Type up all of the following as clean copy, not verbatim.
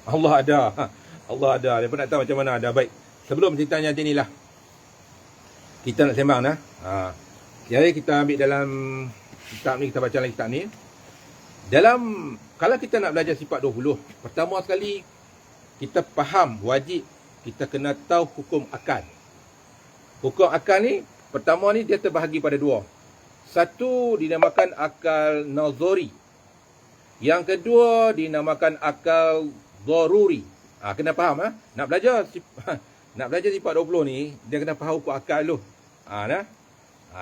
Allah ada. Allah ada. Dia pun nak tahu macam mana ada. Baik. Sebelum ceritanya macam inilah. Kita nak sembang dah. Jadi kita ambil dalam kitab ni, kita baca dalam kitab ni. Dalam, kalau kita nak belajar sifat 20, pertama sekali kita faham, wajib kita kena tahu hukum akal. Hukum akal ni, pertama ni dia terbahagi pada dua. Satu dinamakan akal nazari. Yang kedua dinamakan akal daruri. Kena faham. Nak belajar sifat 20 ni, dia kena faham hukum akal dulu.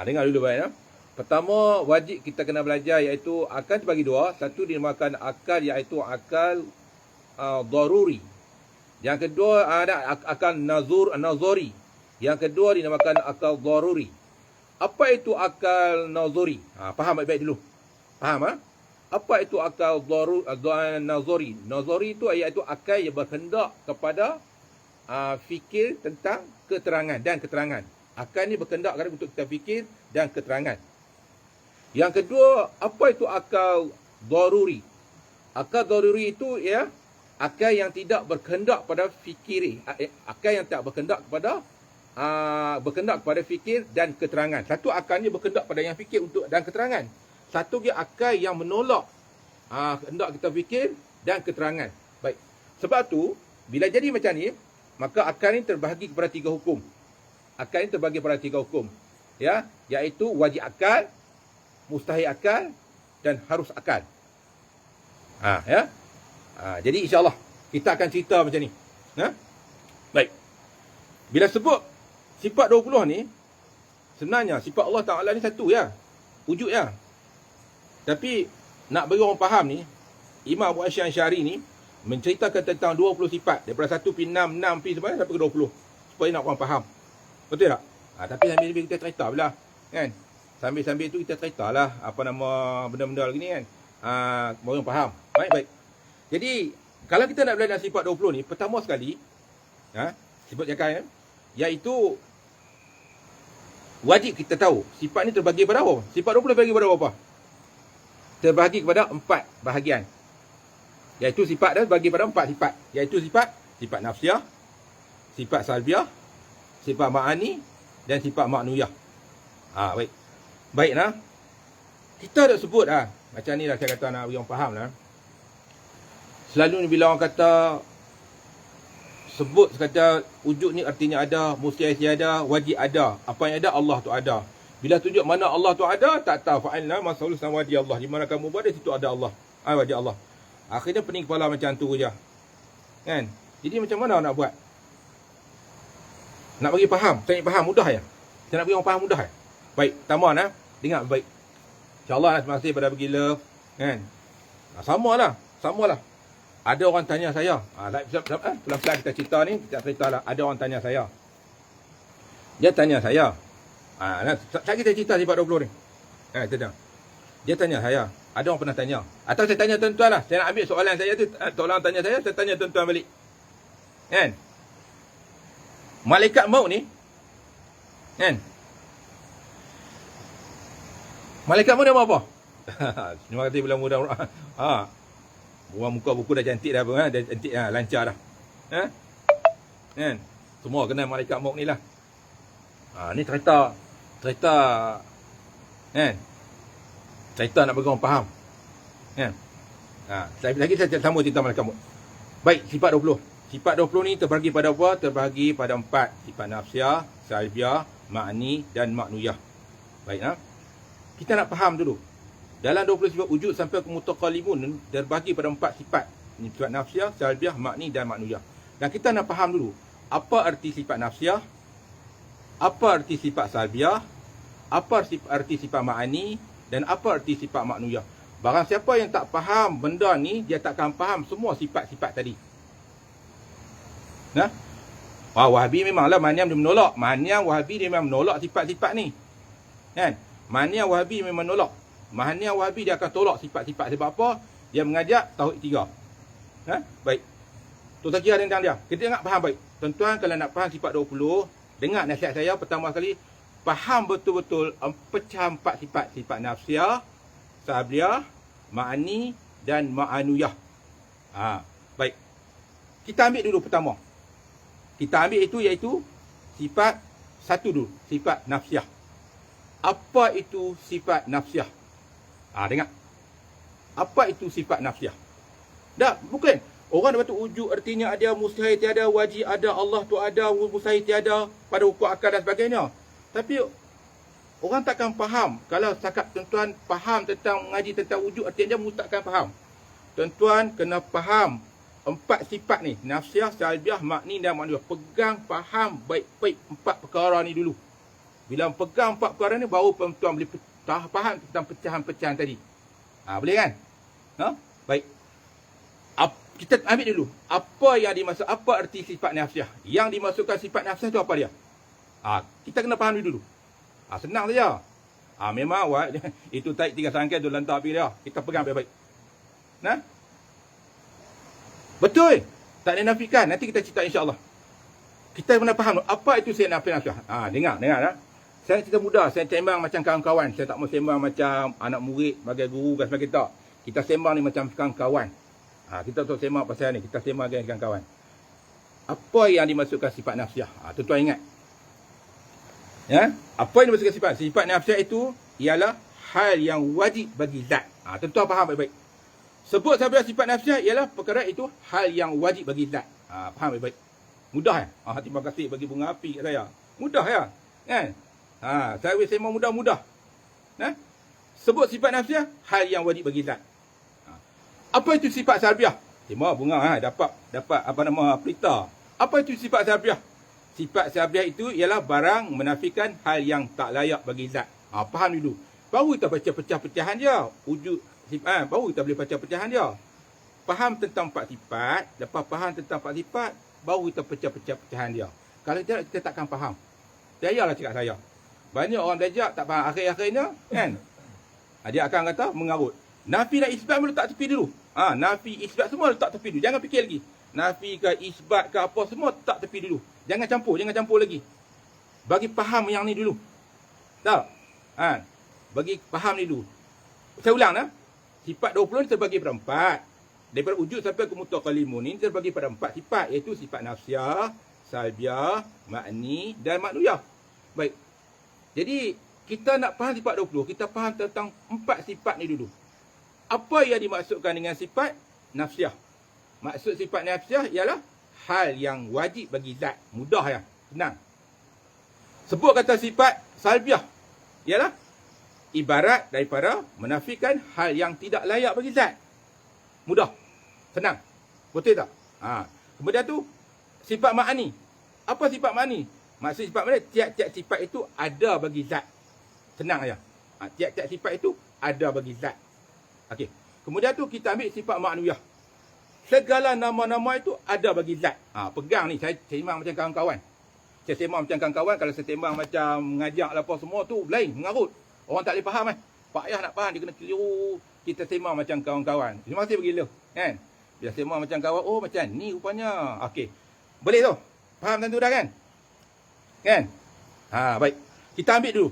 Dengar dulu baik. Pertama, wajib kita kena belajar iaitu akal terbagi dua. Satu dinamakan akal iaitu akal daruri. Yang kedua ada akal nazari. Yang kedua dinamakan akal daruri. Apa itu akal nazari? Faham baik-baik dulu. Faham? Apa itu akal nazari? Nazari itu iaitu akal yang berkendak kepada fikir tentang keterangan dan keterangan. Akal ni berkendak untuk kita fikir dan keterangan. Yang kedua, apa itu akal daruri? Akal daruri itu ya akal yang tidak berkendak pada fikir, akal yang tak berkendak kepada fikir dan keterangan. Satu akal ni berkendak pada yang fikir untuk dan keterangan. Satu lagi akal yang menolak hendak kita fikir dan keterangan. Baik. Sebab tu bila jadi macam ni, maka akal ni terbahagi kepada tiga hukum. Akal ni terbahagi kepada tiga hukum. Ya, iaitu wajib akal, mustahil akal dan harus akal. Jadi insya-Allah kita akan cerita macam ni. Baik. Bila sebut sifat 20 ni, sebenarnya sifat Allah Taala ni satu ya. Wujud ya. Tapi nak bagi orang faham ni, Imam Abu Hasyim Asy'ari ni menceritakan tentang 20 sifat daripada 1 pi 6 pi sampai ke 20 supaya nak orang faham. Betul tak? Tapi sambil kita cerita pula kan. Sambil-sambil tu kita ceritalah apa nama benda-benda lagi ni kan. Baru orang faham. Baik. Jadi kalau kita nak belajar sifat 20 ni, pertama sekali sifat cakap iaitu wajib kita tahu sifat ni terbagi pada apa? Sifat 20 terbagi pada apa? Terbahagi kepada 4 bahagian. Iaitu sifat dah bagi pada 4 sifat. Iaitu sifat nafsiyah, sifat salbiah, sifat ma'ani dan sifat ma'nuyah. Baik. Baiklah. Kita dah sebut macam ni lah saya kata nak bagi orang faham lah. Selalu ni bila orang kata sebut sekata wujud ni artinya ada, mustahil ada, wajib ada. Apa yang ada Allah tu ada. Bila tunjuk mana Allah tu ada, tak tahu fa'alna masalul samawati Allah. Di mana kamu berada situ ada Allah. Wajib Allah. Akhirnya pening kepala macam tu je. Kan? Jadi macam mana nak buat? Nak bagi faham, saya nak faham mudah ya. Saya nak bagi orang faham mudah ya. Baik, taman dengar baik. InsyaAllah terima kasih pada bagi love kan. Samalah. Ada orang tanya saya. Pelan-pelan kita cerita ni, kita ceritalah. Ada orang tanya saya. Dia tanya saya. Kita cerita sifat 20 ni. Dia tanya saya. Ada orang pernah tanya. Atau saya tanya tuan-tuan lah. Saya nak ambil soalan saya tu. Tolong tanya saya tanya tuan-tuan balik. Kan? Malaikat maut ni. Kan? Malaikat maut dia apa? Terima kasih bila mudah. Buang muka buku dah cantik dah apa. Dah cantik lancar dah. Kan? Semua kenal malaikat maut ni lah. Ni cerita kan? Cerita nak bagi orang faham kan? Lagi saya sambung cerita malaikat maut. Baik, sifat 20. Sifat 20 ni terbahagi pada apa? Terbahagi pada 4. Sifat nafsiyah, salbiah, ma'ni dan ma'nuyah. Baik kita nak faham dulu. Dalam 20 sifat wujud sampai ke mutaqallimun terbahagi pada 4 sifat. Ini sifat nafsiyah, salbiah, ma'ni dan ma'nuyah. Dan kita nak faham dulu apa arti sifat nafsiyah, apa arti sifat salbiah, apa arti sifat ma'ani dan apa arti sifat ma'nuyah. Barang siapa yang tak faham benda ni, dia takkan faham semua sifat-sifat tadi. Wahabi memanglah Maniam dia menolak. Maniam Wahabi dia memang menolak sifat-sifat ni. Kan? Maniam Wahabi memang menolak. Maniam Wahabi dia akan tolak sifat-sifat. Sebab apa? Dia mengajak tauhid 3. Baik. Tu saja tentang dia. Kita nak faham baik. Tuan-tuan kalau nak faham sifat 20, dengar nasihat saya pertama sekali, faham betul-betul pecah 4 sifat. Sifat nafsiyah, sabliyah, ma'ani dan ma'anuyah. Baik. Kita ambil dulu pertama. Kita ambil itu iaitu sifat satu dulu, sifat nafsiah. Apa itu sifat nafsiah? Dengar. Apa itu sifat nafsiah? Dah, bukan. Orang dapat wujud artinya ada, mustahil tiada, wajib ada, Allah tu ada, mustahil tiada, pada hukum akal dan sebagainya. Tapi orang takkan faham. Kalau cakap tuan-tuan faham tentang mengaji tentang wujud, artinya dia takkan faham. Tuan-tuan kena faham 4 sifat ni. Nafsiah, salbiah, makni dan makniyah. Pegang, faham baik-baik 4 perkara ni dulu. Bila pegang 4 perkara ni, baru tuan-tuan boleh faham tentang pecahan-pecahan tadi. Boleh kan? Baik. Kita ambil dulu. Apa yang dimaksud, apa arti sifat nafsiah? Yang dimasukkan sifat nafsiah tu apa dia? Kita kena faham dulu. Senang saja. Memang awak itu taik 3 sangkai tu lantar api dia. Kita pegang baik-baik. Betul. Tak ada nafikan. Nanti kita cerita insya-Allah. Kita kena faham apa itu sifat nafsiah. Dengar dah. Saya cerita mudah. Saya sembang macam kawan-kawan. Saya tak mau sembang macam anak murid sebagai guru dan sebagainya. Kita sembang ni macam kawan. Kita tak sembang pasal ni. Kita sembang dengan kawan. Apa yang dimasukkan sifat nafsiah? Tuan-tuan ingat. Apa yang dimasukkan sifat? Sifat nafsiah itu ialah hal yang wajib bagi zat. Tuan-tuan faham baik-baik. Sebut sahaja sifat nafsiah ialah perkara itu hal yang wajib bagi zat. Faham baik-baik. Mudah ya? Terima kasih bagi bunga api kat saya. Mudah ya? Kan? Saya sembang mudah-mudah. Sebut sifat nafsiah, hal yang wajib bagi zat. Apa itu sifat salbiah? Terima bunga dapat pelita. Apa itu sifat salbiah? Sifat salbiah itu ialah barang menafikan hal yang tak layak bagi zat. Faham dulu. Baru kita baca pecah-pecahan dia. Wujud sifat, baru kita boleh baca pecahan dia. Faham tentang 4 sifat, lepas faham tentang 4 sifat, baru kita pecah-pecahan dia. Kalau tidak, kita takkan faham. Percayalah cakap saya. Banyak orang belajar tak faham akhir-akhirnya, kan? Dia akan kata mengarut. Nafi dan isbat letak tepi dulu. Nafi, isbat semua letak tepi dulu. Jangan fikir lagi. Nafi ke isbat ke apa semua letak tepi dulu. Jangan campur lagi. Bagi faham yang ni dulu. Tahu? Bagi faham ni dulu. Saya ulang dah. Sifat 20 ni terbagi pada 4. Daripada wujud sampai ke mutakalimun ni terbagi pada 4 sifat. Iaitu sifat nafsiah, salbiah, makni dan makniyah. Baik. Jadi, kita nak faham sifat 20. Kita faham tentang 4 sifat ni dulu. Apa yang dimaksudkan dengan sifat nafsiah? Maksud sifat nafsiah ialah hal yang wajib bagi zat. Mudah ya? Senang. Sebut kata sifat salbiah. Ialah ibarat daripada menafikan hal yang tidak layak bagi zat. Mudah. Senang. Betul tak? Kemudian tu, sifat makni. Apa sifat makni? Maksud sifat makni, tiap-tiap sifat itu ada bagi zat. Senang ya? Tiap-tiap sifat itu ada bagi zat. Okey. Kemudian tu, kita ambil sifat makniyah. Segala nama-nama itu ada bagi zat. Pegang ni, saya sembang macam kawan-kawan. Saya sembang macam kawan-kawan, kalau saya sembang macam mengajak apa semua tu, lain, mengarut. Orang tak boleh faham Pak Ayah nak faham, dia kena keliru. Kita sembang macam kawan-kawan. Terima kasih begila. Kan? Bila sembang macam kawan, oh macam ni rupanya. Okey. Boleh tu? Faham tentu dah kan? Kan? Baik. Kita ambil dulu.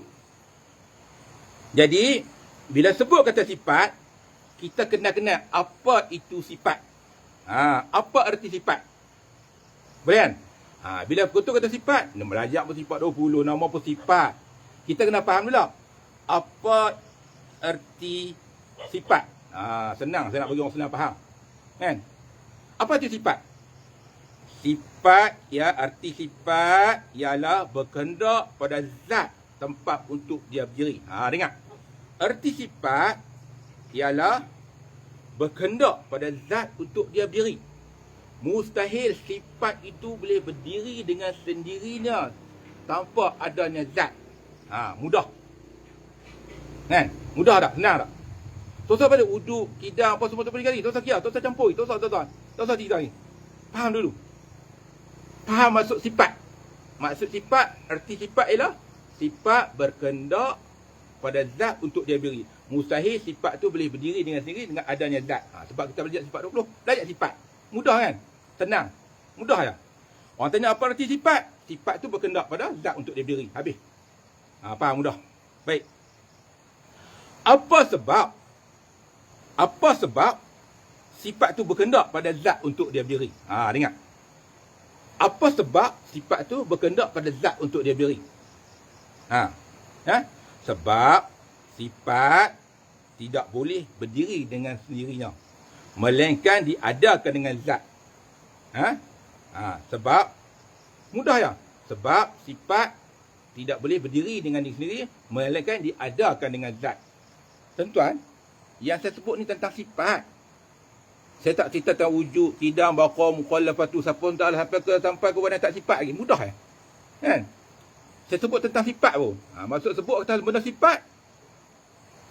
Jadi, bila sebut kata sifat, kita kena kenal apa itu sifat. Apa arti sifat? Boleh kan? Bila betul kata sifat, nama rajak pun sifat 20, nama pun sifat. Kita kena faham dulu. Apa arti sifat? Senang, saya nak bagi orang senang faham. Kan? Apa itu sifat? Sifat, ya, arti sifat ialah berkehendak pada zat tempat untuk dia berdiri. Dengar. Arti sifat ialah berkehendak pada zat untuk dia berdiri. Mustahil sifat itu boleh berdiri dengan sendirinya tanpa adanya zat. Mudah. Kan? Mudah tak? Senang tak? Tak usah pada wuduk, kidang, apa semua tak boleh kali. Tak usah kira, tak usah campur. Tak usah cerita ni. Faham dulu. Faham maksud sifat. Maksud sifat, arti sifat ialah sifat berkehendak pada zat untuk dia berdiri. Mustahil sifat tu boleh berdiri dengan sendiri dengan adanya zat. Sebab kita belajar sifat 20, belajar sifat. Mudah kan? Senang. Mudah ya? Orang tanya apa arti sifat? Sifat tu berkehendak pada zat untuk dia berdiri. Habis. Faham? Mudah. Baik. Apa sebab sifat tu berkendak pada zat untuk dia berdiri? Dengar. Apa sebab sifat tu berkendak pada zat untuk dia berdiri? Sebab sifat tidak boleh berdiri dengan sendirinya, melainkan diadakan dengan zat. Sebab mudah ya. Sebab sifat tidak boleh berdiri dengan diri sendiri, melainkan diadakan dengan zat. Tuan-tuan, yang saya sebut ni tentang sifat. Saya tak cerita tentang wujud, kidam, baqa, mukhalafatu, sapun ta'ala sampai ke benda tak sifat lagi. Mudah kan? Saya sebut tentang sifat pun. Maksud sebut tentang benda sifat,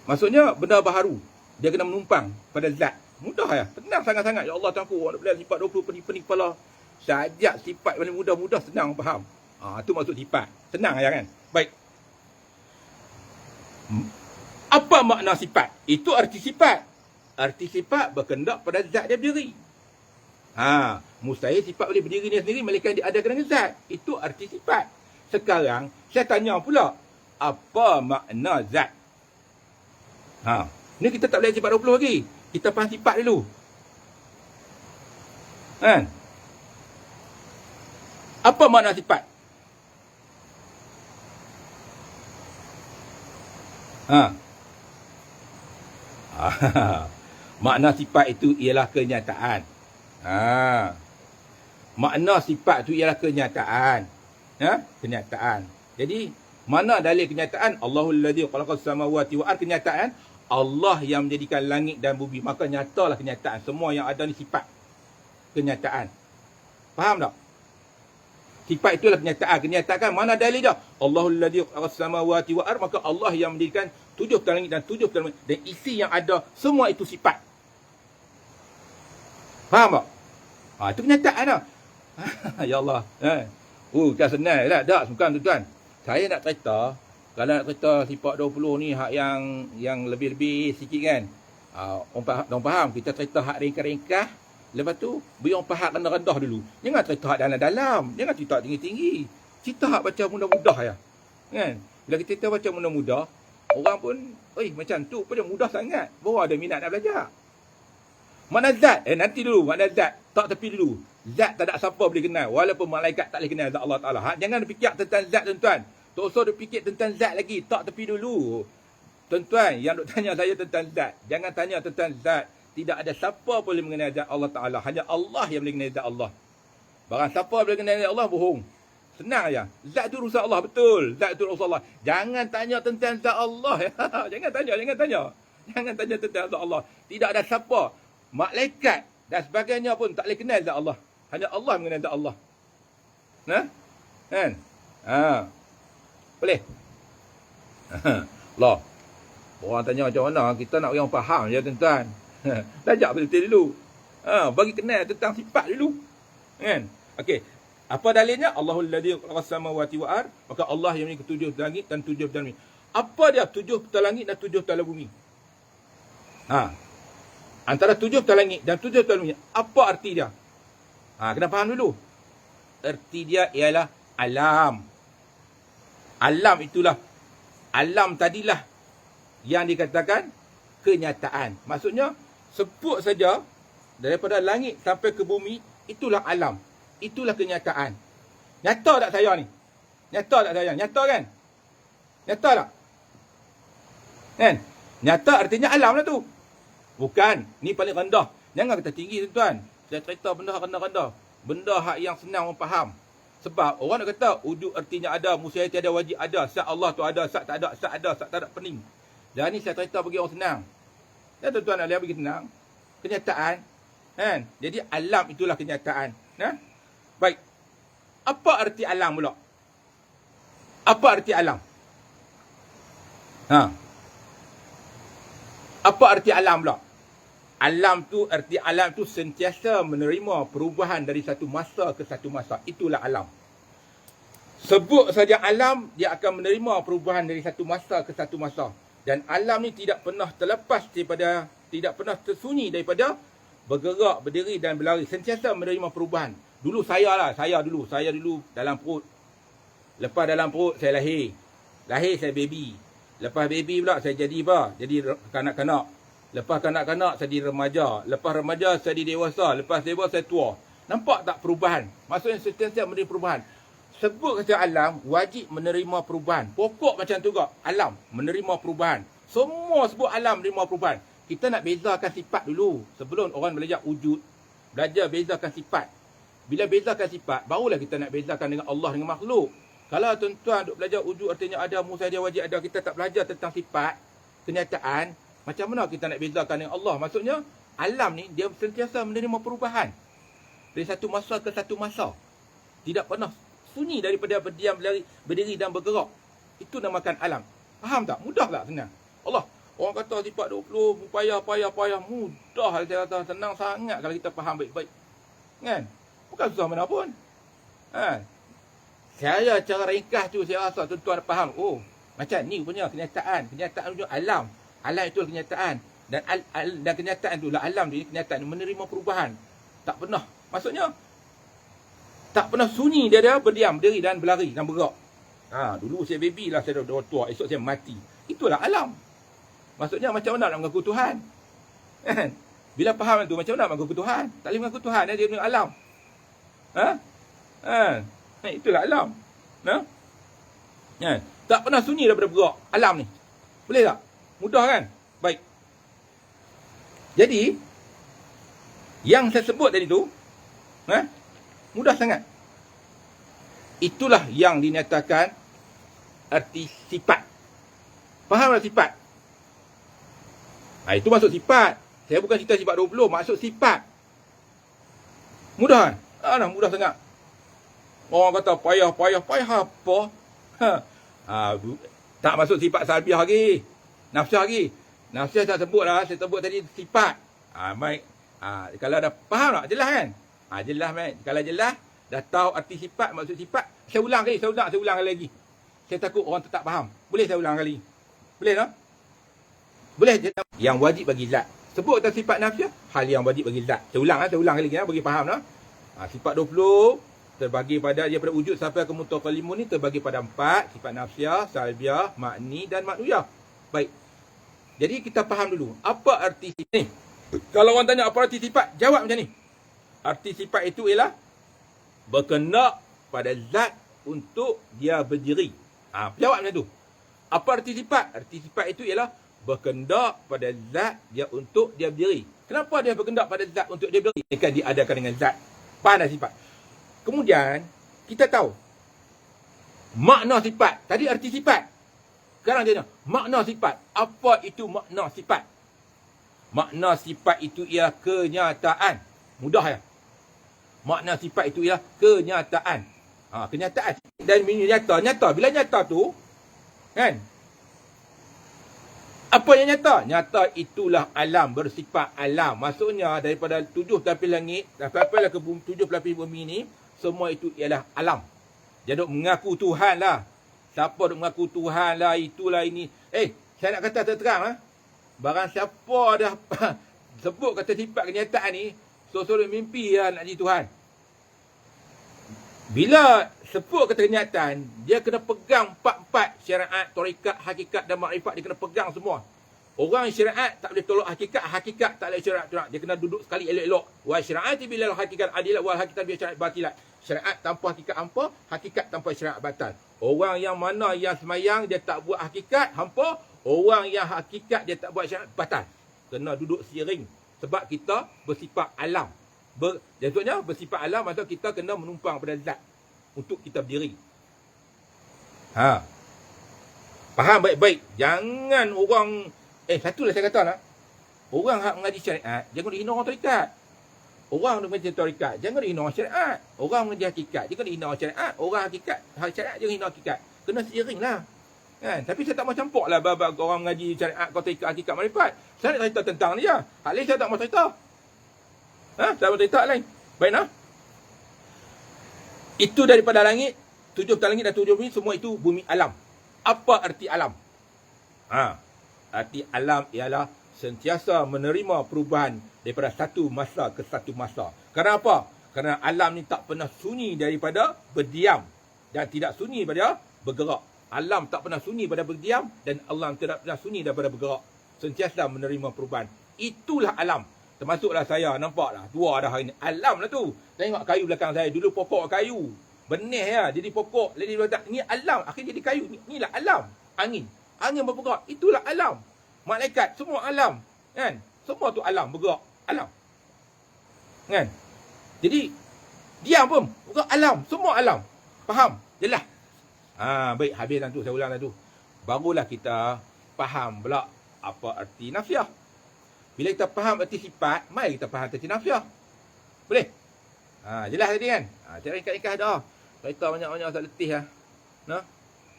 maksudnya benda baharu. Dia kena menumpang pada zat. Mudah tenang sangat-sangat. Ya Allah Tuanku, nak belajar sifat 20 pening-pening kepala. Sajak sifat paling mudah-mudah, senang faham. Itu maksud sifat. Senang kan? Baik. Apa makna sifat? Itu arti sifat. Arti sifat berkendak pada zat dia berdiri. Mustahil sifat boleh berdiri dia sendiri, melainkan dia ada dengan zat. Itu arti sifat. Sekarang saya tanya pula, apa makna zat? Ni kita tak boleh sifat 20 lagi. Kita faham sifat dulu. Kan? Apa makna sifat? Makna sifat itu ialah kenyataan. Makna sifat itu ialah kenyataan. Kenyataan. Jadi, mana dalil kenyataan? Allahul ladzi khalaqas samawati wal ardh, kenyataan Allah yang menjadikan langit dan bumi. Maka nyatalah kenyataan. Semua yang ada ni sifat. Kenyataan. Faham tak? Sifat itulah kenyataan. Kenyataan mana dalil dia? Allahul ladzi khalaqas samawati wal ardh, maka Allah yang mendirikan 7 petal langit dan 7 petal bumi, dan isi yang ada semua itu sifat. Faham tak? Itu kenyataan lah. Ya Allah. Bukan senang lah. Tak, bukan tuan-tuan. Saya nak cerita, kalau nak cerita sifat 20 ni hak yang lebih-lebih sikit kan. Orang faham, kita cerita hak ringkas-ringkas. Lepas tu, beri orang faham rendah-rendah dulu. Jangan cerita hak dalam-dalam. Jangan cerita tinggi-tinggi. Cerita hak baca mudah-mudah ya. Kan? Bila kita cerita baca mudah-mudah, orang pun, macam tu pun dia mudah sangat. Baru ada minat nak belajar. Makna zat, nanti dulu, makna zat. Tak tepi dulu. Zat tak ada siapa boleh kenal. Walaupun malaikat tak boleh kenal zat Allah Ta'ala. Jangan fikir tentang zat, tuan-tuan. Tak usah fikir tentang zat lagi. Tak tepi dulu. Tuan-tuan, yang duk tanya saya tentang zat. Jangan tanya tentang zat. Tidak ada siapa boleh mengenal zat Allah Ta'ala. Hanya Allah yang boleh kenal zat Allah. Barang siapa boleh kenal zat Allah, bohong. Senang aja. Zat tu urusan Allah, betul. Zat tu urusan Allah. Jangan tanya tentang zat Allah. Jangan tanya. Jangan tanya tentang zat Allah. Tidak ada siapa. Malaikat dan sebagainya pun tak boleh kenal zat Allah. Hanya Allah mengenal zat Allah. Kan? Boleh? Allah. Orang tanya macam mana, kita nak orang faham je tuan-tuan. Belajar betul-betul dulu. Bagi kenal tentang sifat dulu. Kan? Okey. Apa dalilnya? Allahul ladzi khalaqas samawati wal ardh, maka Allah yang memiliki 7 langit dan 7 petal bumi. Apa dia 7 petal langit dan 7 petal bumi? Antara 7 petal langit dan 7 petal bumi, apa arti dia? Kena faham dulu. Arti dia ialah alam. Alam itulah, alam tadilah yang dikatakan kenyataan. Maksudnya, sebut saja daripada langit sampai ke bumi, itulah alam. Itulah kenyataan. Nyata tak saya ni? Nyata tak saya? Nyata kan? Nyata tak? Kan? Nyata artinya alam lah tu. Bukan. Ni paling rendah. Jangan kata tinggi tuan-tuan. Saya cerita benda rendah-rendah. Benda hak yang senang orang faham. Sebab orang nak kata wujud artinya ada, mustahil tiada, wajib ada, sat Allah tu ada, sat tak ada, sat ada, sat tak ada, pening. Dan ni saya cerita bagi orang senang. Dan tuan-tuan nak lihat bagi senang. Kenyataan. Kan? Jadi alam itulah kenyataan. Baik. Apa arti alam pula? Apa arti alam? Apa arti alam pula? Alam tu, arti alam tu sentiasa menerima perubahan dari satu masa ke satu masa. Itulah alam. Sebut saja alam, dia akan menerima perubahan dari satu masa ke satu masa. Dan alam ni tidak pernah terlepas daripada, tidak pernah tersunyi daripada bergerak, berdiri dan berlari. Sentiasa menerima perubahan. Dulu saya dulu dalam perut. Lepas dalam perut saya lahir. Lahir saya baby. Lepas baby pula saya jadi apa? Jadi kanak-kanak. Lepas kanak-kanak jadi remaja. Lepas remaja jadi dewasa. Lepas dewasa tua. Nampak tak perubahan? Maksudnya sentiasa menerima perubahan. Sebut kata alam, wajib menerima perubahan. Pokok macam tu juga. Alam, menerima perubahan. Semua sebut alam menerima perubahan. Kita nak bezakan sifat dulu. Sebelum orang belajar wujud, belajar bezakan sifat. Bila bezakan sifat, barulah kita nak bezakan dengan Allah dengan makhluk. Kalau tuan-tuan duk belajar wujud artinya ada, musahadah wajib ada, kita tak belajar tentang sifat, kenyataan, macam mana kita nak bezakan dengan Allah? Maksudnya, alam ni dia sentiasa menerima perubahan. Dari satu masa ke satu masa. Tidak pernah sunyi daripada berdiam, berdiri dan bergerak. Itu namakan alam. Faham tak? Mudah tak? Senang. Allah, orang kata sifat 20, payah. Mudah saya kata, senang sangat kalau kita faham baik-baik. Kan? Bukan susah mana pun. Ha. Saya cara ringkas tu saya rasa tuan-tuan faham. Oh, macam ni punya kenyataan. Kenyataan tu alam. Alam itu kenyataan. Dan kenyataan tu lah alam ni, kenyataan menerima perubahan. Tak pernah. Maksudnya, tak pernah sunyi dia berdiam, berdiri dan berlari dan bergerak. Ha, dulu saya baby lah, saya dah tua, esok saya mati. Itulah alam. Maksudnya macam mana nak mengaku Tuhan? Kan? Bila faham tu, macam mana nak mengaku Tuhan? Tak boleh mengaku Tuhan, dia punya alam. Ha? Ha? Itulah alam. Ha? Ha? Tak pernah sunyi daripada bergerak. Alam ni. Boleh tak? Mudah kan? Baik. Jadi, yang saya sebut tadi tu, ha? Mudah sangat. Itulah yang dinyatakan arti sifat. Faham tak sifat? Ha, itu maksud sifat. Saya bukan cerita sifat 20, maksud sifat. Mudah kan? Mudah sangat. Orang kata payah apa? Tak masuk sifat salbiah lagi. Nafsiah lagi. Nafsiah tak sebut lah. Saya sebut tadi sifat. Baik. Kalau dah faham tak? Jelas kan? Jelas kan? Kalau jelas, dah tahu arti sifat, maksud sifat. Saya ulang lagi. Saya takut orang tak faham. Boleh saya ulang kali? Boleh tak? Boleh. Yang wajib bagi zat. Sebut tentang sifat nafsiah, hal yang wajib bagi zat. Saya ulang kali bagi faham lah. Sifat 20 terbagi pada dia pada wujud sampai ke mutakalimun ni terbagi pada 4, sifat nafsiah, salbiah, makni dan maknuyah. Baik. Jadi kita faham dulu apa arti sifat ni. Kalau orang tanya apa arti sifat, jawab macam ni. Arti sifat itu ialah berkendak pada zat untuk dia berdiri. Jawab macam tu. Apa arti sifat? Arti sifat itu ialah berkendak pada zat dia untuk dia berdiri. Kenapa dia berkendak pada zat untuk dia berdiri? Jika diadakan dengan zat. Pada sifat. Kemudian, kita tahu makna sifat. Tadi arti sifat. Sekarang dia tanya, makna sifat. Apa itu makna sifat? Makna sifat itu ialah kenyataan. Mudah ya? Makna sifat itu ialah kenyataan. Kenyataan. Dan nyata. Bila nyata tu, kan? Apa yang nyata? Nyata itulah alam, bersifat alam. Maksudnya daripada 7 lapis langit, sampai ke 7 lapis bumi ni, semua itu ialah alam. Dia duk mengaku Tuhan lah. Siapa duk mengaku Tuhan lah, itulah ini. Saya nak kata terang. Barang siapa dah sebut kata sifat kenyataan ni, sorok mimpi lah nak jadi Tuhan. Bila sebut kata kenyataan, dia kena pegang 4 syariat, tarikat, hakikat dan makrifat. Dia kena pegang semua. Orang syariat tak boleh tolak hakikat, hakikat tak boleh syariat tolak. Dia kena duduk sekali elok-elok. Wa syariati bilal hakikat adilat wal hakikat bi syariat batilat. Syariat tanpa hakikat hampa, hakikat tanpa syariat batal. Orang yang mana yang semayang dia tak buat hakikat hampa, orang yang hakikat dia tak buat syariat batal. Kena duduk siring. Sebab kita bersifat alam. Maksudnya bersifat alam, maksudnya kita kena menumpang pada zat untuk kita berdiri. Faham baik-baik. Jangan orang satulah saya kata lah. Orang hak mengaji syariat, jangan dihina orang tarikat. Orang mengaji tarikat, jangan dihina orang syariat. Orang mengaji hakikat, jangan dihina orang syariat. Orang hakikat, syariat jangan dihina hakikat. Kena seiring lah. Kan? Tapi saya tak mau campur lah bab orang mengaji syariat, kau tarikat, hakikat, makrifat. Saya nak cerita tentang ni lah. Hal lain saya tak mau cerita. Saya mau cerita lain. Baiklah. Itu daripada langit, 7 langit dan 7 bumi, semua itu bumi alam. Apa arti alam? Arti alam ialah sentiasa menerima perubahan daripada satu masa ke satu masa. Kerana apa? Kerana alam ni tak pernah sunyi daripada berdiam dan tidak sunyi daripada bergerak. Alam tak pernah sunyi daripada berdiam dan alam tidak pernah sunyi daripada bergerak. Sentiasa menerima perubahan. itulah alam. Termasuklah saya, nampak lah, tua dah hari ni. Alam lah tu. Tengok kayu belakang saya, dulu pokok kayu. Benih ya, jadi pokok. Jadi ni alam, akhirnya jadi kayu. Inilah alam. Angin bergerak, itulah alam. Malaikat, semua alam. Kan? Semua tu alam, bergerak. Alam. Kan? Jadi, diam pun, bergerak alam. Semua alam. Faham? Jelas? Baik, habis dah tu, saya ulang dah tu. Barulah kita faham pula apa arti nafiah. Bila kita faham arti sifat, mari kita faham arti nafiah. Boleh? Jelas tadi kan? Cara ringkas-ringkas dah. Cerita banyak-banyak tak letih lah. Nah?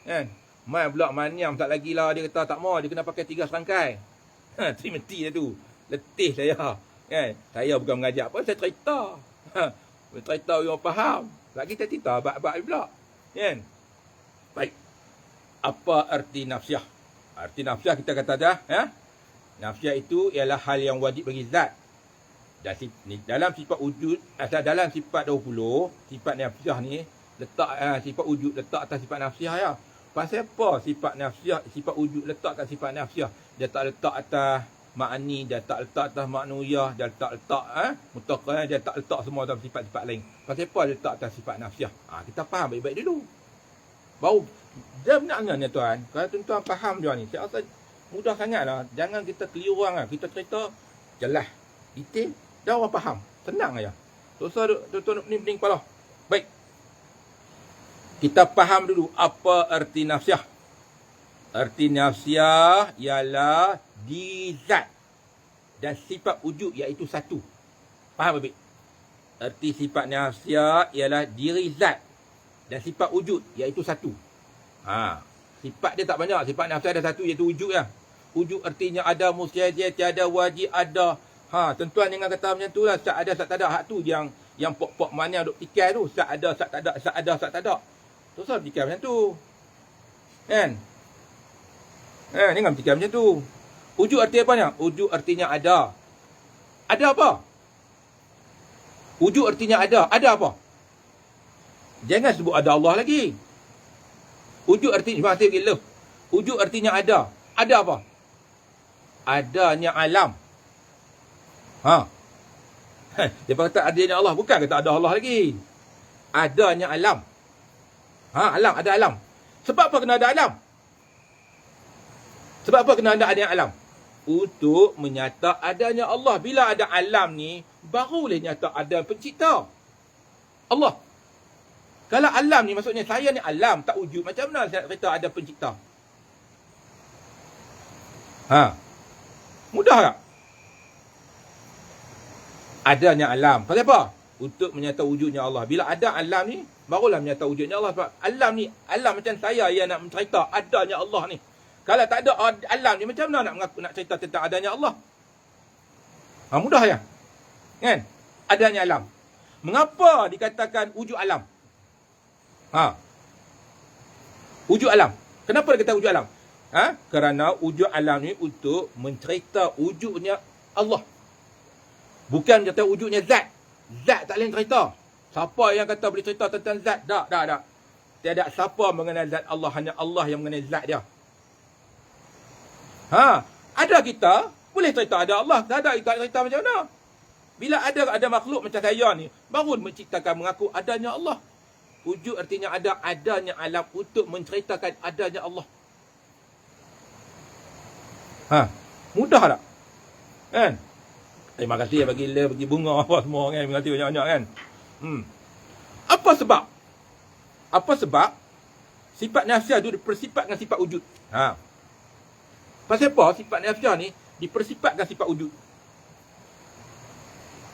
Kan? Mai pula maniam tak lagi lah. Dia kata tak mau, dia kena pakai 3 serangkai. Trimeti dah tu. Letih saya. Kan? Saya bukan mengajak pun, saya cerita. Cerita orang faham. Lagi saya cerita abad-abad pula. Kan? Baik. Apa arti nafsiah? Arti nafsiah kita kata dah. Nafsiah itu ialah hal yang wajib bagi zat. Dan dalam sifat wujud, dalam sifat 20, sifat nafsiah ni, letak sifat wujud letak atas sifat nafsiah ya. Pasal apa sifat nafsiah, sifat wujud letak atas sifat nafsiah? Dia tak letak atas ma'ani, dia tak letak atas ma'nuyah, dia tak letak mutaqah, dia tak letak semua dalam sifat-sifat lain. Pasal apa dia letak atas sifat nafsiah? Kita faham baik-baik dulu. Baru sebenarnya tuan, kalau tuan-tuan faham dia ni, saya rasa mudah sangatlah. Jangan kita keliru orang lah. Kita cerita jelas, detail, dah orang faham. Senang aja. Tuan-tuan ni pening kepala. Baik. Kita faham dulu apa arti nafsiah. Arti nafsiah ialah di zat dan sifat wujud iaitu satu. Faham baik? Arti sifat nafsiah ialah diri zat dan sifat wujud iaitu satu. Sifat dia tak banyak. Sifat nafsiah ada satu iaitu wujud lah. Wujud artinya ada, mustahil, tiada, wajib, ada. Tuan-tuan jangan kata macam tu lah. Sat ada, sat tak ada. Hak tu yang pok-pok mana duk tikai tu. Sat ada, sat tak ada, sat ada, sat tak ada. Tu sebab tikai macam tu. Kan? Jangan tikai macam tu. Wujud arti apanya? Wujud artinya ada. Ada apa? Wujud artinya ada. Ada apa? Jangan sebut ada Allah lagi. Wujud artinya, saya gila. Wujud artinya ada. Ada apa? Adanya alam. Dia kata adanya Allah. Bukan kata ada Allah lagi. Adanya alam. Alam, ada alam. Sebab apa kena ada alam? Sebab apa kena ada adanya alam? Untuk menyata adanya Allah. Bila ada alam ni, baru boleh nyata ada pencipta. Allah. Kalau alam ni, maksudnya saya ni alam, tak wujud. Macam mana saya kata ada pencipta? Mudah tak? Adanya alam. Pasal apa? Untuk menyata wujudnya Allah. Bila ada alam ni, barulah menyata wujudnya Allah. Sebab alam ni, alam macam saya yang nak mencerita adanya Allah ni. Kalau tak ada alam ni, macam mana nak cerita tentang adanya Allah? Mudah ya? Kan? Adanya alam. Mengapa dikatakan wujud alam? Wujud alam. Kenapa dia kata wujud alam? Kerana wujud alam ni untuk mencerita wujudnya Allah. Bukan cerita wujudnya zat. Zat tak boleh cerita. Siapa yang kata boleh cerita tentang zat? Tak. Tiada siapa mengenal zat Allah. Hanya Allah yang mengenal zat dia. Ada kita, boleh cerita ada Allah. Tak ada, kita cerita macam mana? Bila ada makhluk macam saya ni, baru menciptakan mengaku adanya Allah. Wujud artinya adanya alam untuk menceritakan adanya Allah. Mudah tak? Kan? Terima kasih bagi bunga apa semua kan. Terima kasih banyak-banyak kan. Apa sebab? Apa sebab sifat nafsiah tu dipersifat dengan sifat wujud? Pasal apa sifat nafsiah ni dipersifat dengan sifat wujud?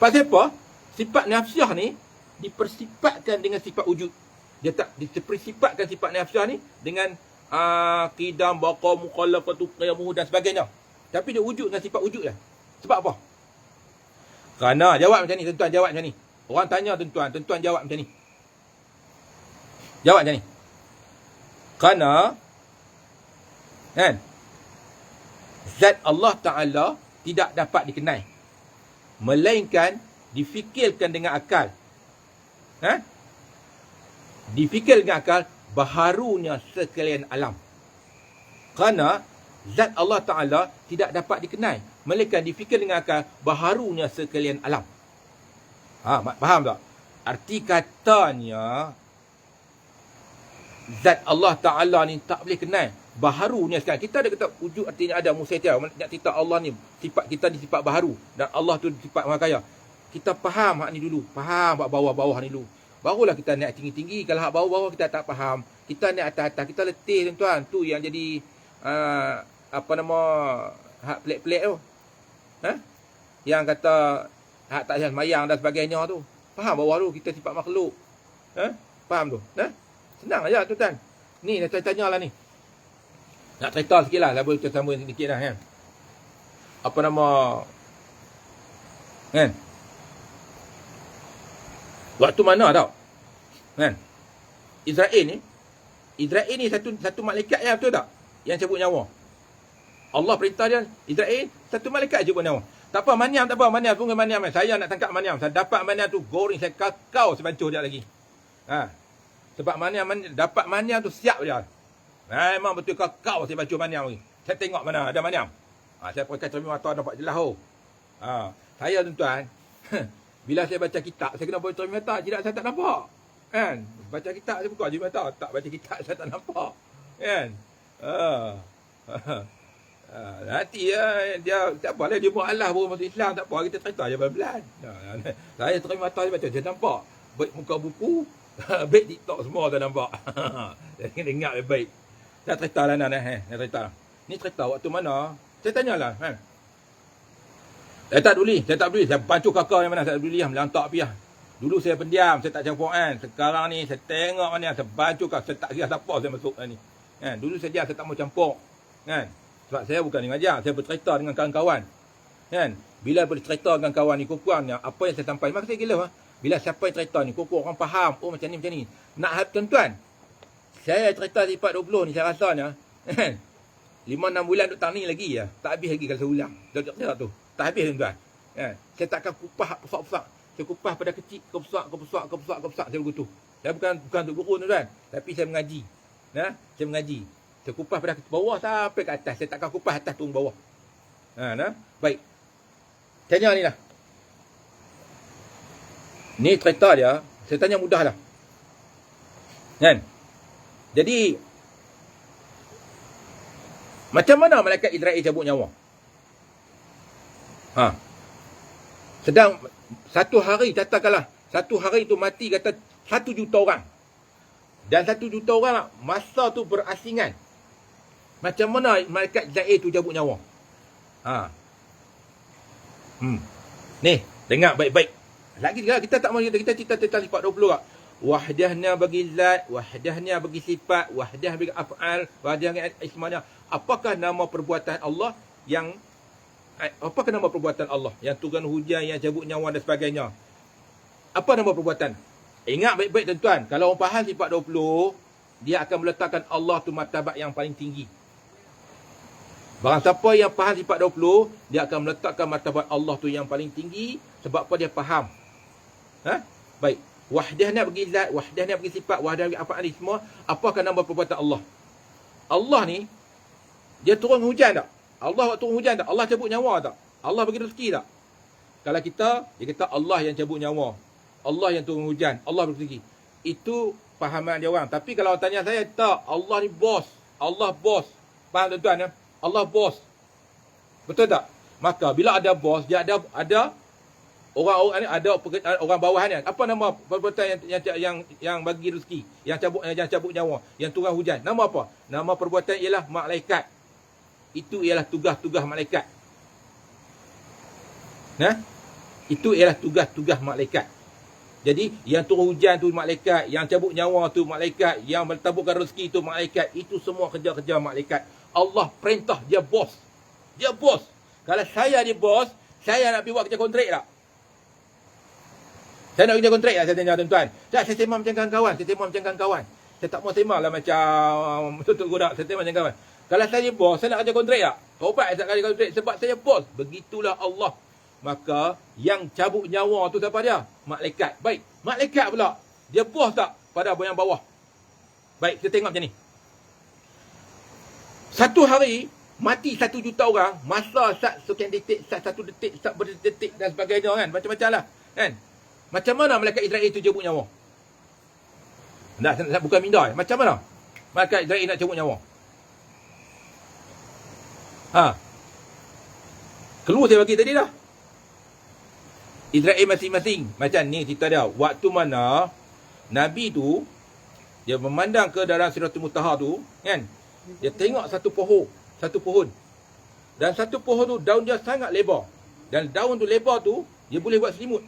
Pasal apa sifat nafsiah ni dipersifatkan dengan sifat wujud? Dia tak dipersifatkan sifat nafsiah ni dengan qidam, baqa, mukhallafatu, qiyamuh dan sebagainya. Tapi dia wujud dengan sifat wujud lah. Sebab apa? Kerana jawab macam ni, tuan-tuan jawab macam ni. Orang tanya tuan-tuan jawab macam ni. Jawab macam ni. Kerana kan, zat Allah Ta'ala tidak dapat dikenal, melainkan difikirkan dengan akal. Difikir dengan akal baharunya sekalian alam. Kerana zat Allah Ta'ala tidak dapat dikenal, melainkan difikir dengan akal baharunya sekalian alam. Faham tak? Arti katanya zat Allah Ta'ala ni tak boleh kenal. Baharunya sekarang. Kita ada kata wujud artinya ada musyadah. Nak cerita Allah ni, sifat kita ni sifat baharu. Dan Allah tu sifat maha kaya. Kita faham hak ni dulu. Faham hak bawah-bawah ni dulu. Barulah kita naik tinggi-tinggi. Kalau hak bawah-bawah kita tak faham. Kita naik atas-atas. Kita letih tuan-tuan. Tu yang jadi hak pelik-pelik tu. Yang kata hak tak semayang dan sebagainya tu. Faham bawah tu kita sifat makhluk. Faham tu? Senang aja tuan-tuan. Ni nak tanya lah ni. Nak cerita sikit lah. Boleh kita sambung sedikit lah kan. Kan? Waktu mana tau? Kan? Israel ni satu malaikat ya, betul tak? Yang cabut nyawa. Allah perintah dia, Israel satu malaikat cabut nyawa. Tak apa, Maniam tak apa. Maniam tunggu Maniam. Saya nak tangkap Maniam. Saya dapat Maniam tu goreng, saya kakau sebancuh dia lagi. Sebab dapat Maniam tu siap dia. Memang betul kakau saya baca Maniam lagi. Saya tengok mana ada Maniam. Saya pakai cermin mata nampak jelas oh. Saya tuan-tuan, bila saya baca kitab, saya kena baca cermin mata, tidak saya tak nampak. Kan? Baca kitab saya buka cermin mata, tak baca kitab saya tak nampak. Kan? Nanti dia tak apalah dia buat Allah baru masuk Islam, tak apa kita cerita je pelan-pelan. Saya cermin mata saya baca, saya nampak. Baik muka buku, baik TikTok semua saya nampak. Saya kena ingat baik. Saya cerita lah saya cerita. Ni cerita waktu mana? Saya tanyalah kan. Saya tak peduli. Saya pancuk kakak yang mana saya tak peduli. Melantak piah. Dulu saya pendiam, saya tak campur kan. Sekarang ni saya tengok mana saya pancuk kakak, saya tak kira siapa saya masuk ni. Kan? Dulu saja saya tak mau campur. Kan? Sebab saya bukan mengajar, saya bercerita dengan kawan-kawan. Kan? Bila bercerita dengan kawan ni kurang apa yang saya sampai, maka saya gila. Bila siapa yang cerita ni, kurang orang faham. Oh macam ni. Nak tuan-tuan. Saya cerita sifat 20 ni saya rasanya. 5-6 bulan duk tani lagi ya. Tak habis lagi kalau saya ulang. Dah tu. Tak habis tuan-tuan. Saya takkan kupas besar-besar. Saya kupas pada kecil ke besar. Saya begitu. Saya bukan untuk guru tuan-tuan. Tapi saya mengaji. Saya mengaji. Saya kupas pada bawah sampai ke atas. Saya takkan kupas atas turun bawah. Baik. Tanya ni lah. Ni cerita dia. Saya tanya mudah lah. Kan? Jadi macam mana malaikat Israel cabut nyawa? Sedang satu hari katakanlah, satu hari tu mati kata 1 juta orang. Dan 1 juta orang masa tu berasingan. Macam mana malaikat Israel tu cabut nyawa? Ni, dengar baik-baik. Lagi kita tak mahu kita cerita tentang sifat 20 tak. Wahdahnya bagi zat, wahdahnya bagi sifat, wahdah bagi af'al, wahdah bagi ismanya. Apakah nama perbuatan Allah yang turun hujan, yang cabut nyawa dan sebagainya? Apa nama perbuatan? Ingat baik-baik tuan-tuan, kalau orang faham sifat 20, dia akan meletakkan Allah tu martabat yang paling tinggi. Barang siapa yang faham sifat 20, dia akan meletakkan martabat Allah tu yang paling tinggi. Sebab apa? Dia faham. Baik. Wahdah nak bagi zat, wahdah nak bagi sifat, wahdah bagi apa ni semua. Apakah nama perbuatan Allah? Allah ni, dia turun hujan tak? Allah turun hujan tak? Allah cabut nyawa tak? Allah bagi rezeki tak? Kalau dia kata Allah yang cabut nyawa, Allah yang turun hujan, Allah bagi rezeki. Itu fahaman dia orang. Tapi kalau tanya saya, tak, Allah ni bos. Allah bos. Faham tuan-tuan? Allah bos. Betul tak? Maka bila ada bos, dia ada orang-orang ni, ada orang bawahan ni. Apa nama perbuatan yang bagi rezeki, yang cabut nyawa, yang turun hujan? Nama apa? Nama perbuatan ialah malaikat. Itu ialah tugas-tugas malaikat. Itu ialah tugas-tugas malaikat. Jadi yang turun hujan tu malaikat, yang cabut nyawa tu malaikat, yang mentaburkan rezeki tu malaikat. Itu semua kerja-kerja malaikat. Allah perintah, dia bos. Dia bos. Kalau saya dia bos, saya nak pergi buat kerja kontrak tak? Saya nak kerja kontrak tak, saya tanya tuan-tuan. Tak, saya sembang macam kawan-kawan. Saya tak mau sembang lah macam tutup godak. Saya sembang macam kawan. Kalau saya bos, saya nak kerja kontrak tak? Tobat saya nak kerja kontrak sebab saya bos. Begitulah Allah. Maka yang cabut nyawa tu siapa dia? Malaikat. Baik, malaikat pula, dia bos tak pada yang bawah? Baik, kita tengok macam ni. Satu hari Mati 1 juta orang, masa sat sekian detik, sat 1 detik, sat berdetik dan sebagainya kan. Macam-macam lah. Kan? Macam mana malaikat Israel itu cabut nyawa? Bukan minda. Macam mana malaikat Israel nak cabut nyawa? Keluar saya bagi tadi dah. Israel masing-masing. Macam ni cerita dia. Waktu mana Nabi tu, dia memandang ke dalam Sidratul Muntaha tu, kan? Dia tengok satu pohon. Dan satu pohon tu, daun dia sangat lebar. Dan daun tu lebar tu, dia boleh buat selimut.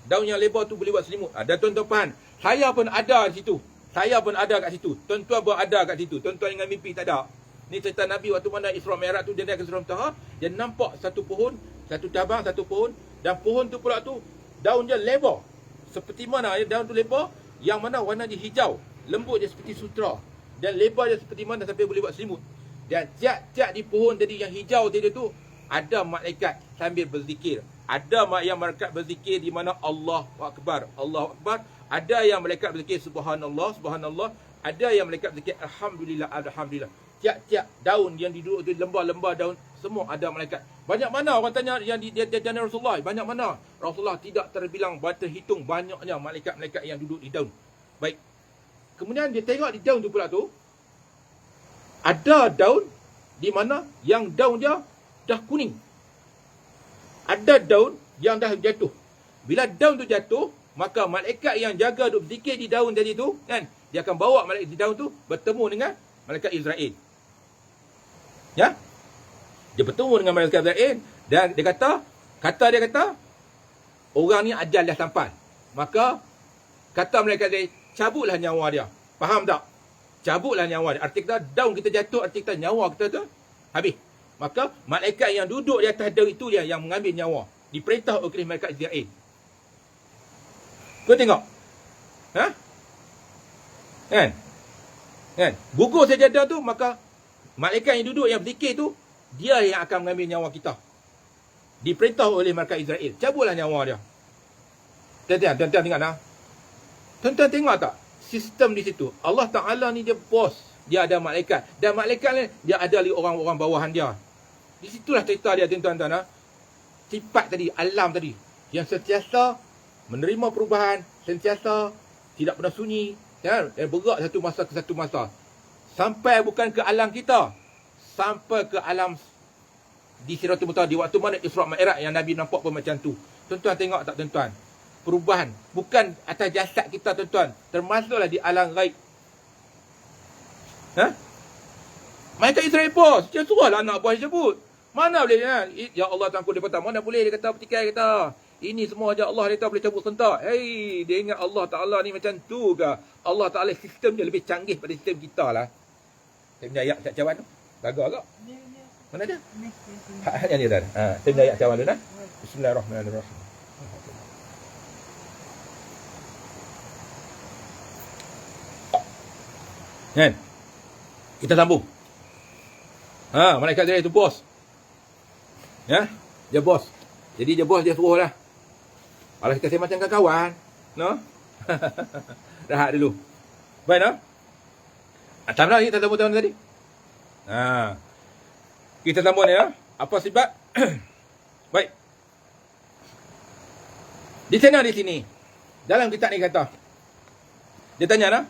Daun yang lebar tu boleh buat selimut. Dan tuan-tuan faham, saya pun ada di situ. Tuan-tuan pun ada kat situ. Tuan-tuan dengan mimpi tak ada. Ni cerita Nabi waktu mana Isra Mi'raj tu, dia naik ke Sidratul Muntaha, dia nampak satu pohon, satu cabang, satu pohon. Dan pohon tu pula tu, daun dia lebar. Seperti mana daun tu lebar, yang mana warna dia hijau. Lembut dia seperti sutra. Dan lebar dia seperti mana sampai boleh buat selimut. Dan tiap-tiap di pohon tadi yang hijau tadi tu, ada malaikat sambil berzikir. Ada yang malaikat berzikir di mana Allahu Akbar, Allahu Akbar. Ada yang malaikat berzikir Subhanallah, Subhanallah. Ada yang malaikat berzikir Alhamdulillah, Alhamdulillah. Tiap-tiap daun yang duduk tu, lembar-lembar daun, semua ada malaikat. Banyak mana orang tanya yang dia Rasulullah? Banyak mana? Rasulullah tidak terbilang, terhitung banyaknya malaikat-malaikat yang duduk di daun. Baik. Kemudian dia tengok di daun tu pula tu, ada daun di mana yang daun dia dah kuning. Ada daun yang dah jatuh. Bila daun tu jatuh, maka malaikat yang jaga duk berzikir di daun tadi tu, kan, dia akan bawa malaikat di daun tu bertemu dengan malaikat Israel. Ya? Dia bertemu dengan malaikat Israel dan dia kata orang ni ajal dah sampai. Maka kata malaikat Israel, cabutlah nyawa dia. Faham tak? Cabutlah nyawa dia. Arti kata daun kita jatuh, arti kata nyawa kita tu habis. Maka malaikat yang duduk di atas daun itu dia yang mengambil nyawa. Diperintah oleh malaikat Israel. Kau tengok. Kan? Gugur sajadah tu, maka malaikat yang duduk yang berzikir tu, dia yang akan mengambil nyawa kita. Diperintah oleh malaikat Israel. Cabutlah nyawa dia. Tuan-tuan tengok tak? Tuan-tuan tengok tak? Sistem di situ. Allah Ta'ala ni dia bos. Dia ada malaikat. Dan malaikat ni, dia ada orang-orang bawahan dia. Di situlah cerita dia, tuan-tuan. Sifat tadi, alam tadi. Yang sentiasa menerima perubahan. Sentiasa tidak pernah sunyi. Dan bergerak satu masa ke satu masa. Sampai bukan ke alam kita. Sampai ke alam di Sidratul Muntaha. Di waktu mana Isra Mi'raj yang Nabi nampak pun macam tu. Tuan-tuan tengok tak tuan-tuan? Perubahan. Bukan atas jasad kita tuan-tuan. Termasuklah di alam gaib. Malaikat Israel bos. Dia suruhlah anak buah dia sebut. Mana boleh ya Allah Tuanku dia kata. Mana boleh dia kata petikai kata. Ini semua aja Allah dia boleh cabut sentak. Hei, dia ingat Allah Ta'ala ni macam tu ke? Allah Ta'ala sistem dia lebih canggih pada sistem kita lah. Saya punya ayat cawan tu. Gagal tak? Mana dia? Yang ni dah. Saya punya ayat cawan tu dah. Bismillahirrahmanirrahim. Kan? Kita sambung. Malaikat dia itu bos. Ya? Dia bos. Jadi dia bos, dia suruh lah. Kalau kita sembang macam kawan, no? Rehat dulu. Baik, no? Macam mana kita sambung tadi? Kita sambung ya. Apa sebab? Baik. Di sini. Dalam kitab ni kata. Dia tanya lah.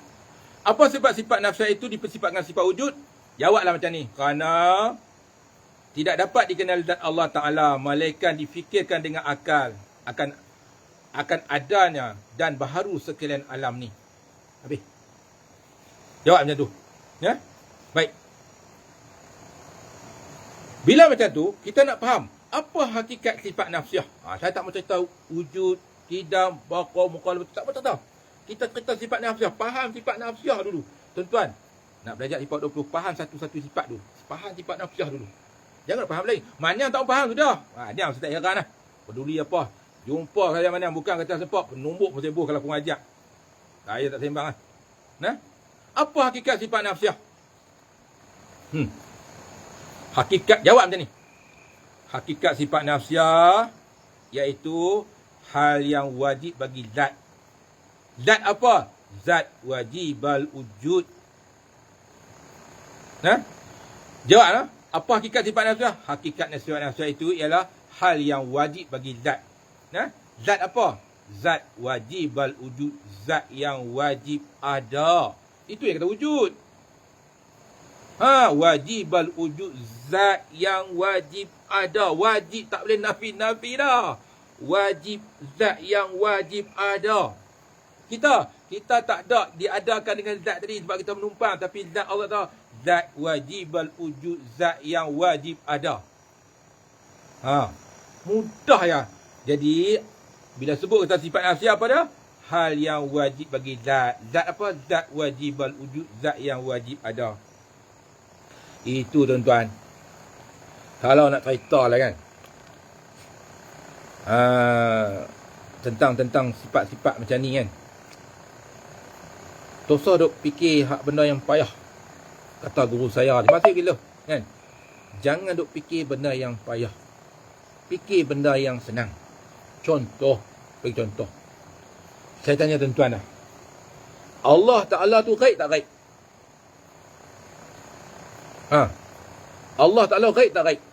Apa sebab sifat nafsu itu dipersifatkan sifat wujud? Jawablah macam ni. Kerana tidak dapat dikenal zat Allah Ta'ala, melainkan difikirkan dengan akal. Akan adanya dan baharu sekalian alam ni. Habis. Jawab macam tu. Ya? Baik. Bila macam tu, kita nak faham apa hakikat sifat nafsiah. Saya tak mau cerita wujud, kidam, baqa, muqalabah. Tak tahu. Kita cerita sifat nafsiah. Faham sifat nafsiah dulu. Tuan-tuan, nak belajar sifat 20, faham satu-satu sifat dulu. Faham sifat nafsiah dulu. Jangan faham lain. Mana tak faham sudah. Diam, saya tak heran lah. Peduli apa. Jumpa saya mana bukan kata sebab penumbuk pun sibuk kalau aku ngajak. Saya tak sembang lah. Apa hakikat sifat nafsiah? Hakikat, jawab macam ni. Hakikat sifat nafsiah iaitu hal yang wajib bagi zat. Zat apa? Zat wajibal wujud. Jawab lah. Apa hakikat sifat nasiah? Hakikat sifat nasiah itu ialah hal yang wajib bagi zat. Nah, zat apa? Zat wajibal wujud, zat yang wajib ada. Itu yang kata wujud. Wajibal wujud, zat yang wajib ada. Wajib tak boleh nafi-nafi dah. Wajib, zat yang wajib ada. Kita tak ada diadakan dengan zat tadi sebab kita menumpang, tapi zat Allah tahu, zat wajibal wujud, zat yang wajib ada. Mudah ya. Jadi bila sebut kata sifat nafsiyah apa dia? Hal yang wajib bagi zat. Zat apa? Zat wajibal wujud, zat yang wajib ada. Itu tuan-tuan. Kalau nak cerita lah kan. Tentang sifat-sifat macam ni kan. Tosa duk fikir hak benda yang payah. Kata guru saya, dia masih gila kan. Jangan duk fikir benda yang payah. Fikir benda yang senang. Contoh, bagi contoh. Saya tanya tuan-tuan dah. Allah Ta'ala tu gaib tak gaib? Allah Ta'ala gaib tak gaib?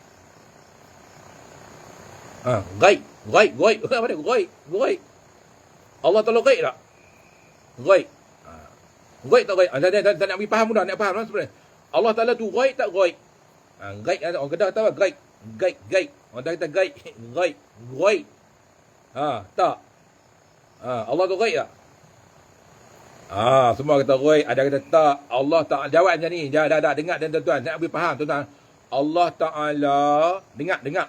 Gaib. Apa dia? Gaib. Allah Ta'ala gaib tak? Gaib. Gaib tak gaib? Tak nak bagi faham mudah, nak faham sebenarnya. Allah Ta'ala tu gaib tak gaib? Gaib, orang Kedah kata apa? Gaib. Orang kata gaib. Gaib. Tak. Allah tu gaib tak? Semua kata gaib. Ada kata tak. Allah tak. Jawab macam ni. Dah dengar tuan-tuan. Nak bagi faham tuan-tuan. Allah Ta'ala. Dengar.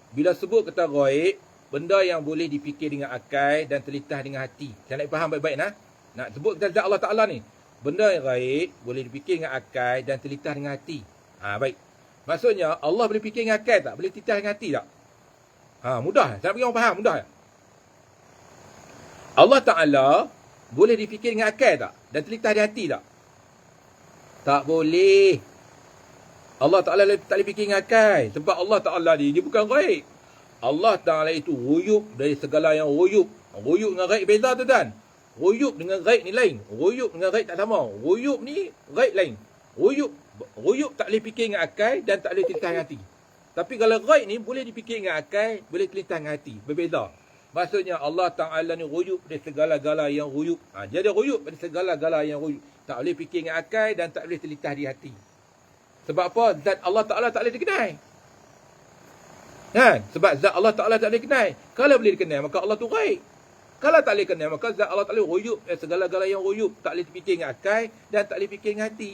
Bila sebut kata gaib, benda yang boleh dipikir dengan akal dan terlintas dengan hati. Saya nak faham baik-baik nah. Nak sebut kata Allah Ta'ala ni. Benda yang gaib boleh dipikir dengan akal dan terlintas dengan hati. Baik. Maksudnya Allah boleh fikir dengan akal tak? Boleh terlintas dengan hati tak? Mudah. Saya nak bagi orang faham. Mudah. Allah Ta'ala boleh difikir dengan akal tak? Dan terlintas di hati tak? Tak boleh. Allah Ta'ala tak boleh fikir dengan akal. Sebab Allah Ta'ala ni, dia bukan gaib. Allah Ta'ala itu ruyub dari segala yang ruyub. Ruyub dengan gaib beza tu kan? Ruyub dengan gaib ni lain. Ruyub dengan gaib tak sama. Ruyub ni gaib lain. Ruyub tak boleh fikir dengan akal dan tak boleh terlintas dengan hati. Tapi kalau gaib ni boleh dipikir dengan akal, boleh terlintas dengan hati. Berbeza. Maksudnya Allah Ta'ala ni ruyub dari segala-gala yang ruyub. Jadi ruyub dari segala-gala yang ruyub. Tak boleh fikir dengan akal dan tak boleh terlintas di hati. Sebab apa? Zat Allah Ta'ala tak boleh dikenal. Kan? Sebab zat Allah Ta'ala tak boleh dikenal. Kalau boleh dikenal, maka Allah tu gaib. Kalau tak boleh dikenal, maka zat Allah Ta'ala ruyub dari segala-gala yang ruyub. Tak boleh fikir dengan akal dan tak boleh fikir dengan hati.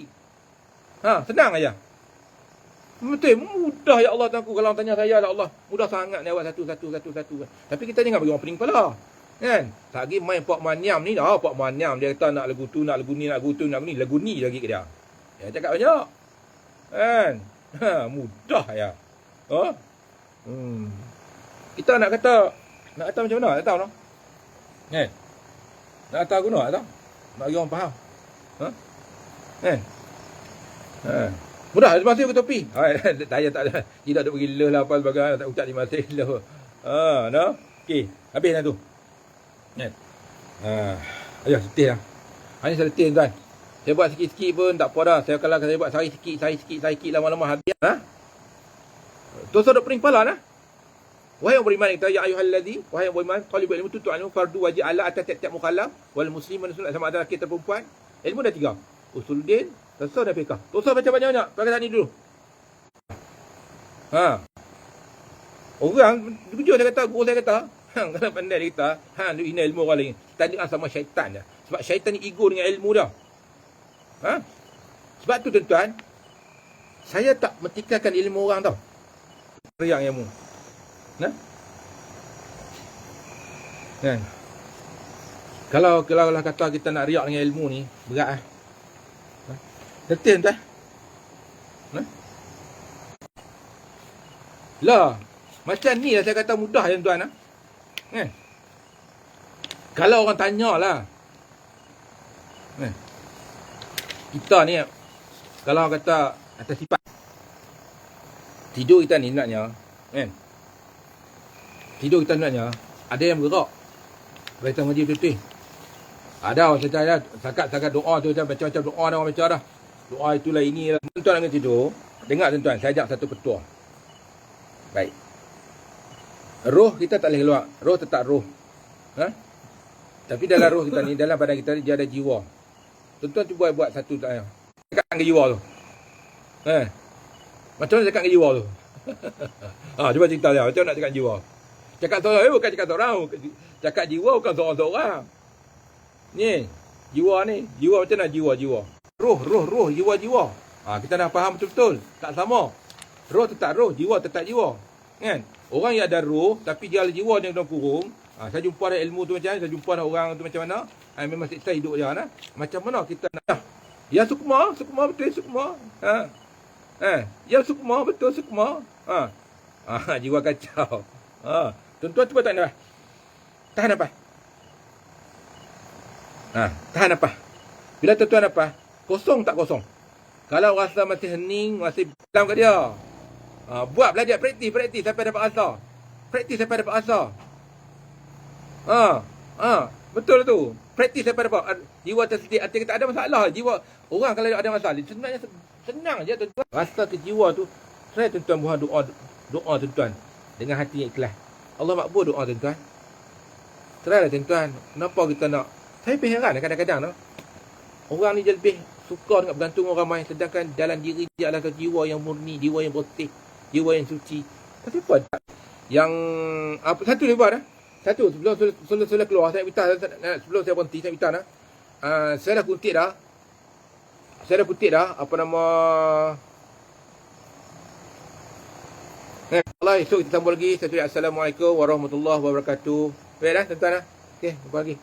Senang aja. Betul, mudah ya Allah Ta'ala. Kalau orang tanya saya lah Allah, mudah sangat ni awak satu. Tapi kita jangan bagi orang pening kepala. Kan? Tak lagi main Pak Maniam ni dah. Pak Maniam dia kata nak lagu tu, nak lagu ni, nak lagu tu, nak lagu ni. Lagu ni lagi ke dia. Dia cakap banyak. Kan? Mudah ya. Kita nak kata macam mana? Tak tahu no. Kan? Nak kata guna tak tahu. Nak bagi orang faham. Kan? Mudah, dia masih ke topi. Saya tak ada. Tidak ada pergi leh lah apa sebagainya. Tak ucap di masih leh. No? Okey, habis dah tu. Kan? Ayuh, letih lah. Ini saya letih tuan. Saya buat sikit-sikit pun tak apa dah. Kalau saya buat sehari sikit lama-lama habis. Dosa duk pening kepala nah. Wahai yang beriman, kita ya ayyuhallazi, wahai yang beriman, talibul ilmu tutu ilmu fardu wajib ala atas tiap-tiap mukallaf wal muslimin sama ada lelaki atau perempuan. Ilmu dah 3. Usuluddin, tasawuf dan fiqh. Dosa baca banyak-banyak. Perkataan ni dulu. Orang jujur saya kata, guru saya kata, kalau pandai dia kata, dia hina ilmu orang lain. Tandingan sama syaitan dia. Sebab syaitan ni ego dengan ilmu dia. Sebab tu tuan-tuan, saya tak mentikaikan ilmu orang tau. Riak ilmu. Kan? Kalau kata kita nak riak dengan ilmu ni, berat Detil tuan. Lah, macam ni lah saya kata mudah je tuan. Kan? Kalau orang tanyalah. Kita ni kalau orang kata atas sifat tidur kita ni naknya, kan? Tidur kita naknya ada yang bergerak. Baca ngaji betul-betul. Ada orang saya sakat doa tu macam-macam doa dah orang baca dah. Doa itulah inilah. Tuan nak tidur, Dengar tuan-tuan, saya ajak satu petua. Baik. Roh kita tak boleh keluar. Roh tetap roh. Ha? Tapi dalam roh kita ni, dalam badan kita ni, dia ada jiwa. Tuan-tuan cuba buat satu tanya. Cakap dengan jiwa tu. Macam mana cakap dengan jiwa tu? Cuba cerita dia. Macam mana nak cakap dengan jiwa? Cakap seorang, bukan cakap seorang. Cakap jiwa bukan seorang-seorang. Ni, jiwa ni. Jiwa macam mana jiwa. Roh, jiwa. Kita dah faham betul-betul. Tak sama. Roh tetap roh, jiwa tetap jiwa. Kan? Orang yang ada roh, tapi dia ada jiwa yang dalam kurung. Saya jumpa ada ilmu tu macam mana, saya jumpa ada orang tu macam mana. Memang siksa hidup dia. Macam mana kita nak. Ya sukma betul sukma. Ya sukma betul sukma. Jiwa kacau. Tuan-tuan cuba tahan nafas. Tahan nafas. Tahan nafas. Bila tuan-tuan nafas, kosong tak kosong. Kalau rasa masih hening, masih dalam kat dia. Buat belajar praktis sampai dapat rasa. Praktis sampai dapat rasa. Betul tu. Praktis sampai dapat jiwa tersedik, hati tak ada masalah. Jiwa orang kalau ada masalah, sebenarnya senang je tuan-tuan. Rasa ke jiwa tu, saya tuan-tuan buat doa tuan-tuan dengan hati yang ikhlas. Allah makbul doa tuan-tuan. Try lah tuan-tuan. Kenapa kita nak? Saya heran kadang-kadang tu. Orang ni dia lebih suka dengan bergantung orang ramai, sedangkan dalam diri dia adalah jiwa yang murni, jiwa yang bersih, jiwa yang suci. Tapi apa tak? Yang apa satu lebar dah. Satu sebelum keluar saya minta, sebelum saya berhenti saya minta dah. Saya dah kutip dah apa nama. Allah, esok kita sambung lagi. Assalamualaikum warahmatullahi wabarakatuh. Baik dah tuan-tuan dah. Okey, jumpa lagi.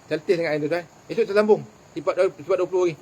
Cantik sangat tuan-tuan. Esok kita sambung. Sifat 20 lagi.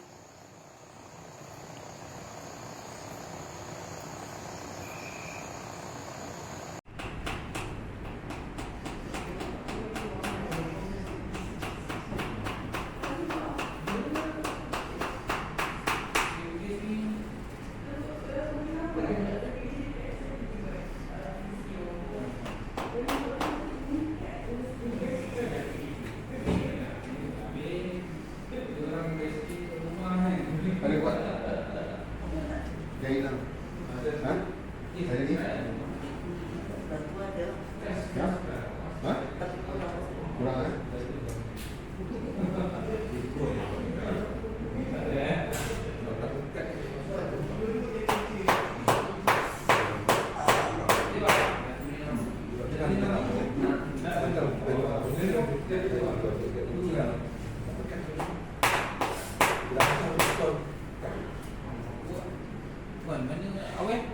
Mana awet?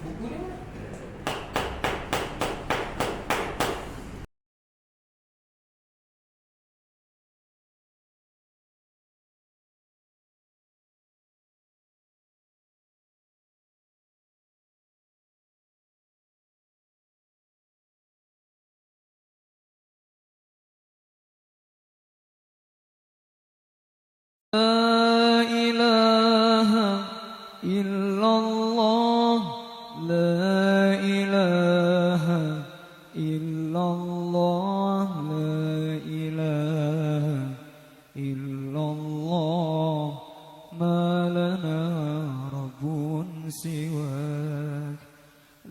Buku ni mana? La ilaha illallah, la ilaha illallah, la ilaha illallah, ma lana rabbun siwak.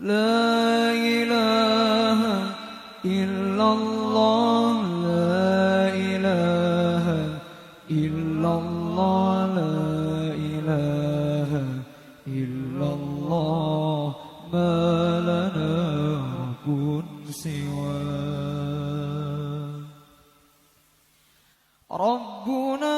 La ilaha illallah, la ilaha illallah, la ilaha illallah, ma lana rabbun siwak. Rabbuna